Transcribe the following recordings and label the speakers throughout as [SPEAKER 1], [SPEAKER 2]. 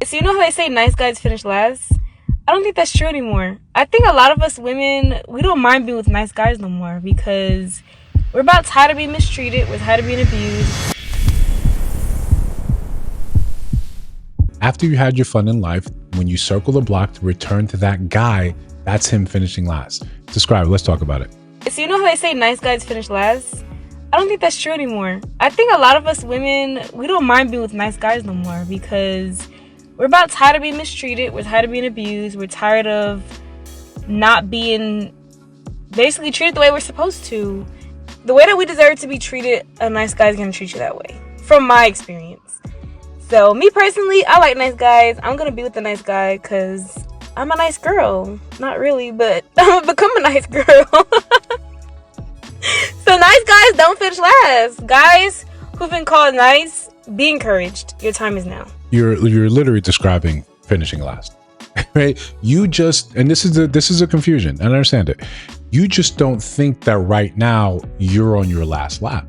[SPEAKER 1] So you know how they say nice guys finish last? I don't think that's true anymore. I think a lot of us women, we don't mind being with nice guys no more because we're about tired of being mistreated. We're tired of being abused.
[SPEAKER 2] After you had your fun in life, when you circle the block to return to that guy, that's him finishing last. Describe it. Let's talk about it.
[SPEAKER 1] So you know how they say nice guys finish last? I don't think that's true anymore. I think a lot of us women, we don't mind being with nice guys no more because we're about tired of being mistreated. We're tired of being abused. We're tired of not being basically treated the way we're supposed to. The way that we deserve to be treated, a nice guy's gonna treat you that way, from my experience. So me personally, I like nice guys. I'm gonna be with a nice guy because I'm a nice girl. Not really, but I'm gonna become a nice girl. So nice guys don't finish last. Guys who've been called nice, be encouraged. Your time is now.
[SPEAKER 2] You're literally describing finishing last, right? You just, and this is a confusion. I understand it. You just don't think that right now you're on your last lap,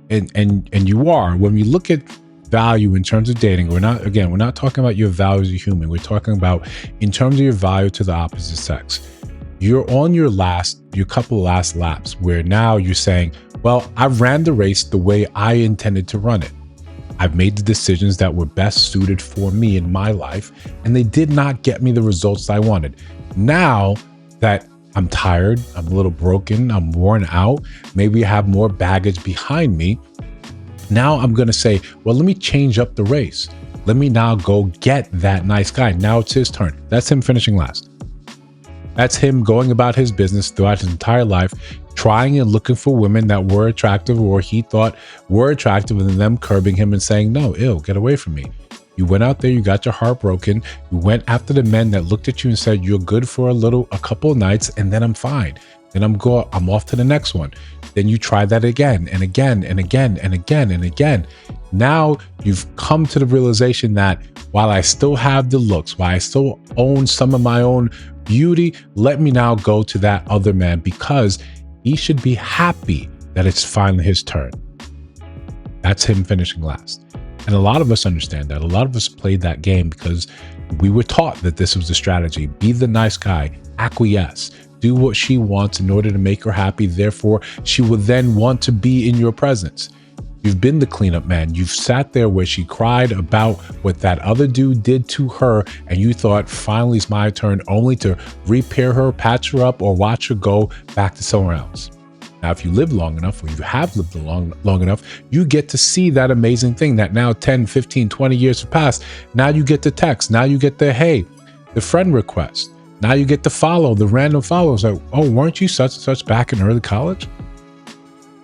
[SPEAKER 2] and you are. When we look at value in terms of dating, we're not talking about your value as a human. We're talking about in terms of your value to the opposite sex. You're on your couple last laps where now you're saying, well, I ran the race the way I intended to run it. I've made the decisions that were best suited for me in my life, and they did not get me the results I wanted. Now that I'm tired, I'm a little broken, I'm worn out, maybe I have more baggage behind me. Now I'm going to say, well, let me change up the race. Let me now go get that nice guy. Now it's his turn. That's him finishing last. That's him going about his business throughout his entire life, trying and looking for women that were attractive or he thought were attractive, and them curbing him and saying, no, ew, get away from me. You went out there, you got your heart broken. You went after the men that looked at you and said, you're good for a couple of nights, and then I'm fine. Then I'm off to the next one. Then you try that again and again and again and again and again. Now you've come to the realization that while I still have the looks, while I still own some of my own beauty, let me now go to that other man because he should be happy that it's finally his turn. That's him finishing last. And a lot of us understand that. A lot of us played that game because we were taught that this was the strategy. Be the nice guy, acquiesce, do what she wants in order to make her happy. Therefore, she will then want to be in your presence. You've been the cleanup man. You've sat there where she cried about what that other dude did to her, and you thought, finally it's my turn, only to repair her, patch her up, or watch her go back to somewhere else. Now, if you live long enough, or you have lived long enough, you get to see that amazing thing that now 10, 15, 20 years have passed. Now you get the text. Now you get the, hey, the friend request. Now you get to follow, the random follows. Like, oh, weren't you such and such back in early college?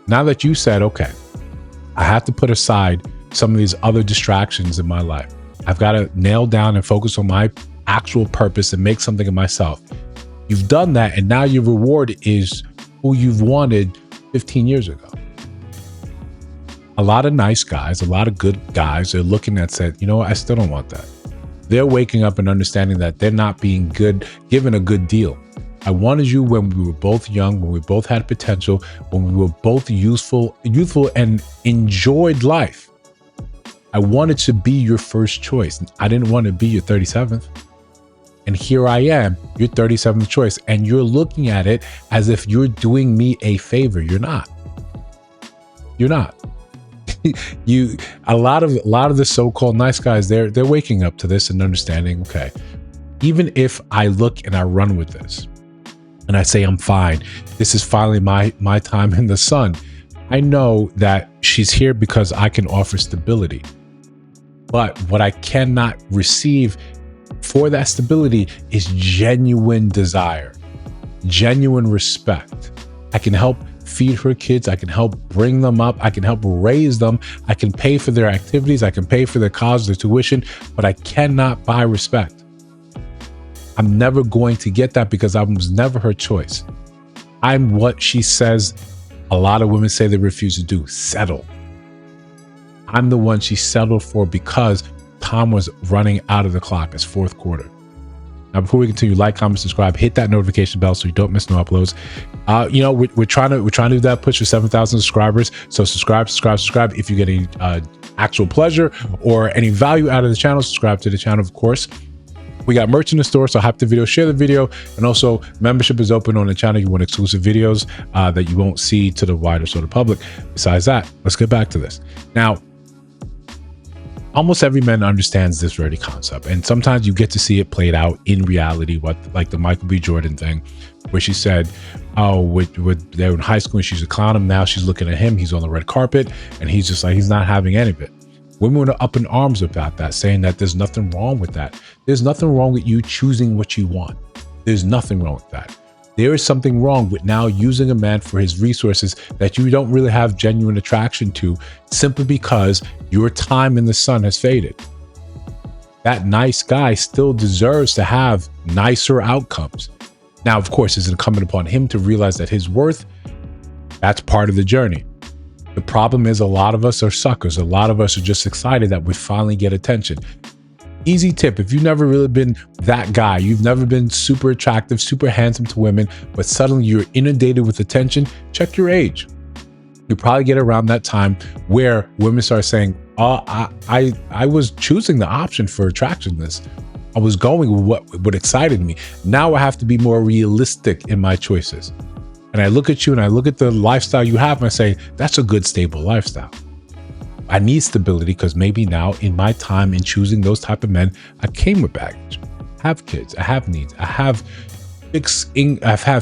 [SPEAKER 2] Now that you said, okay, I have to put aside some of these other distractions in my life. I've got to nail down and focus on my actual purpose and make something of myself. You've done that, and now your reward is who you've wanted 15 years ago. A lot of nice guys, a lot of good guys are looking at said, you know what, I still don't want that. They're waking up and understanding that they're not being given a good deal. I wanted you when we were both young, when we both had potential, when we were both youthful and enjoyed life. I wanted to be your first choice. I didn't want to be your 37th. And here I am, your 37th choice. And you're looking at it as if you're doing me a favor. You're not. You're not. A lot of the so-called nice guys, they're waking up to this and understanding, okay, even if I look and I run with this, and I say, I'm fine, this is finally my time in the sun, I know that she's here because I can offer stability. But what I cannot receive for that stability is genuine desire, genuine respect. I can help feed her kids. I can help bring them up. I can help raise them. I can pay for their activities. I can pay for their college, their tuition, but I cannot buy respect. I'm never going to get that because I was never her choice. I'm what she says a lot of women say they refuse to do, settle. I'm the one she settled for because time was running out of the clock. It's fourth quarter. Now, before we continue, like, comment, subscribe, hit that notification bell so you don't miss no uploads. You know, we're trying to do that push for 7,000 subscribers. So subscribe. If you get any actual pleasure or any value out of the channel, subscribe to the channel, of course. We got merch in the store, so hype the video, share the video, and also membership is open on the channel. You want exclusive videos that you won't see to the wider sort of public. Besides that, let's get back to this. Now, almost every man understands this very concept, and sometimes you get to see it played out in reality, like the Michael B. Jordan thing, where she said, oh, they're in high school and she's a clown him. Now she's looking at him, he's on the red carpet, and he's just like, he's not having any of it. Women are up in arms about that, saying that there's nothing wrong with that. There's nothing wrong with you choosing what you want. There's nothing wrong with that. There is something wrong with now using a man for his resources that you don't really have genuine attraction to, simply because your time in the sun has faded. That nice guy still deserves to have nicer outcomes. Now, of course, it's incumbent upon him to realize that his worth, that's part of the journey. The problem is a lot of us are suckers. A lot of us are just excited that we finally get attention. Easy tip, if you've never really been that guy, you've never been super attractive, super handsome to women, but suddenly you're inundated with attention, check your age. You probably get around that time where women start saying, oh, I was choosing the option for attractiveness. I was going with what excited me. Now I have to be more realistic in my choices. And I look at you and I look at the lifestyle you have and I say, that's a good, stable lifestyle. I need stability because maybe now in my time in choosing those type of men, I came with baggage. I have kids, I have needs, I have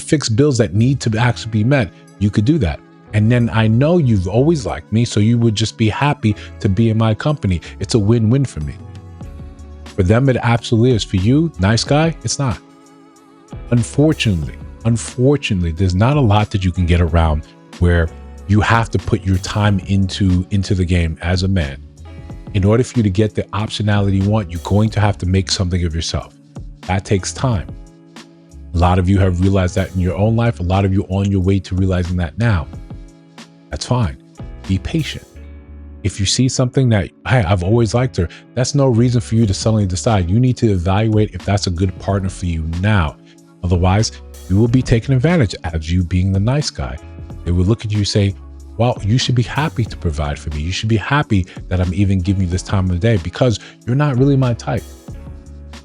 [SPEAKER 2] fixed bills that need to actually be met. You could do that. And then I know you've always liked me, so you would just be happy to be in my company. It's a win-win for me. For them, it absolutely is. For you, nice guy, it's not. Unfortunately, there's not a lot that you can get around where you have to put your time into the game as a man. In order for you to get the optionality you want, you're going to have to make something of yourself. That takes time. A lot of you have realized that in your own life. A lot of you are on your way to realizing that now. That's fine. Be patient. If you see something that, hey, I've always liked her, that's no reason for you to suddenly decide. You need to evaluate if that's a good partner for you now. Otherwise, you will be taken advantage as you being the nice guy. They will look at you and say, well, you should be happy to provide for me. You should be happy that I'm even giving you this time of the day because you're not really my type.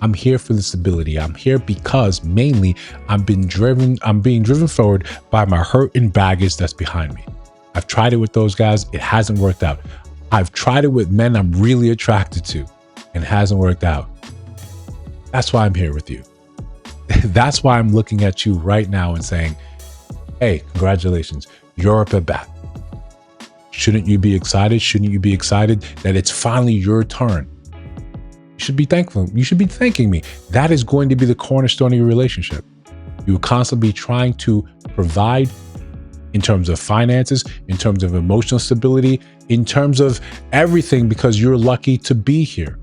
[SPEAKER 2] I'm here for the stability. I'm here because mainly I'm being driven forward by my hurt and baggage that's behind me. I've tried it with those guys. It hasn't worked out. I've tried it with men I'm really attracted to and it hasn't worked out. That's why I'm here with you. That's why I'm looking at you right now and saying, hey, congratulations, you're up at bat. Shouldn't you be excited? Shouldn't you be excited that it's finally your turn? You should be thankful. You should be thanking me. That is going to be the cornerstone of your relationship. You will constantly be trying to provide in terms of finances, in terms of emotional stability, in terms of everything because you're lucky to be here.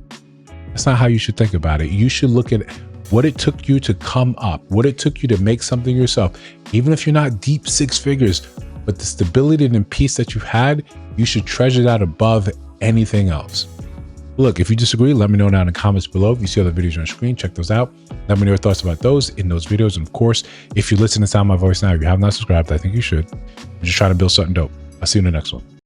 [SPEAKER 2] That's not how you should think about it. You should look at what it took you to come up, what it took you to make something yourself. Even if you're not deep six figures, but the stability and peace that you've had, you should treasure that above anything else. Look, if you disagree, let me know down in the comments below. If you see other videos on screen, check those out. Let me know your thoughts about those in those videos. And of course, if you listen to sound my voice now, if you have not subscribed, I think you should. I'm just trying to build something dope. I'll see you in the next one.